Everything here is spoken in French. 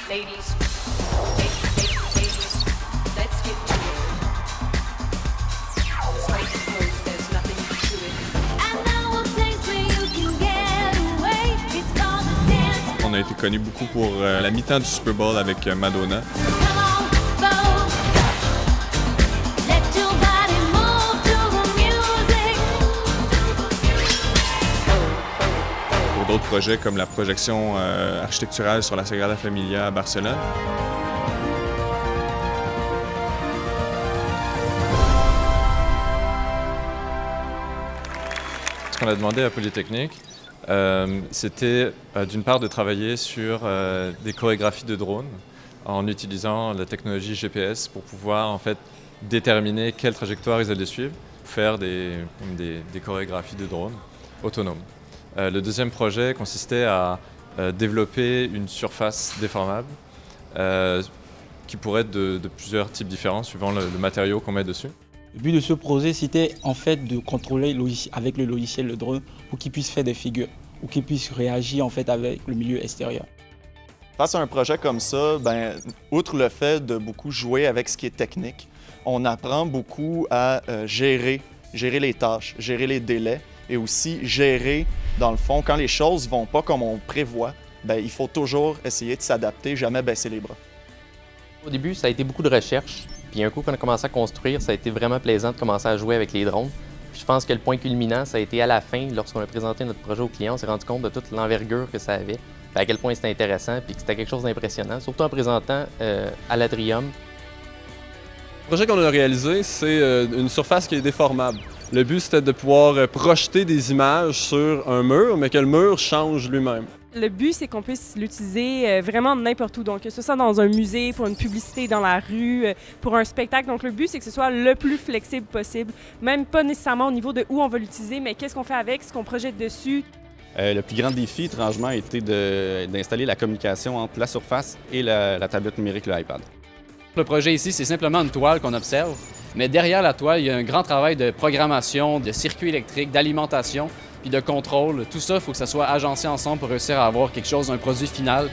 Ladies, let's get to it. This place is closed, there's nothing to it. I know a place where you can get away. It's called the dance. On a été connu beaucoup pour la mi-temps du Super Bowl avec Madonna. Come on, go. Let your body move to the music. Pour d'autres projets comme la projection architecturale sur la Sagrada Familia à Barcelone. Ce qu'on a demandé à Polytechnique, c'était d'une part de travailler sur des chorégraphies de drones en utilisant la technologie GPS pour pouvoir en fait déterminer quelle trajectoire ils allaient suivre, faire des chorégraphies de drones autonomes. Le deuxième projet consistait à développer une surface déformable qui pourrait être de plusieurs types différents suivant le matériau qu'on met dessus. Le but de ce projet, c'était en fait de contrôler avec le logiciel le drone pour qu'il puisse faire des figures ou qu'il puisse réagir en fait avec le milieu extérieur. Face à un projet comme ça, outre le fait de beaucoup jouer avec ce qui est technique, on apprend beaucoup à gérer les tâches, gérer les délais et aussi gérer, dans le fond, quand les choses ne vont pas comme on prévoit, il faut toujours essayer de s'adapter, jamais baisser les bras. Au début, ça a été beaucoup de recherche. Puis un coup qu'on a commencé à construire, ça a été vraiment plaisant de commencer à jouer avec les drones. Puis je pense que le point culminant, ça a été à la fin, lorsqu'on a présenté notre projet au client, on s'est rendu compte de toute l'envergure que ça avait, à quel point c'était intéressant, puis que c'était quelque chose d'impressionnant, surtout en présentant à l'Atrium. Le projet qu'on a réalisé, c'est une surface qui est déformable. Le but, c'était de pouvoir projeter des images sur un mur, mais que le mur change lui-même. Le but, c'est qu'on puisse l'utiliser vraiment n'importe où. Donc, que ce soit dans un musée, pour une publicité dans la rue, pour un spectacle. Donc, le but, c'est que ce soit le plus flexible possible. Même pas nécessairement au niveau de où on va l'utiliser, mais qu'est-ce qu'on fait avec, ce qu'on projette dessus. Le plus grand défi, étrangement, a été d'installer la communication entre la surface et la tablette numérique, le iPad. Le projet ici, c'est simplement une toile qu'on observe, mais derrière la toile, il y a un grand travail de programmation, de circuits électriques, d'alimentation, puis de contrôle. Tout ça, il faut que ça soit agencé ensemble pour réussir à avoir quelque chose, un produit final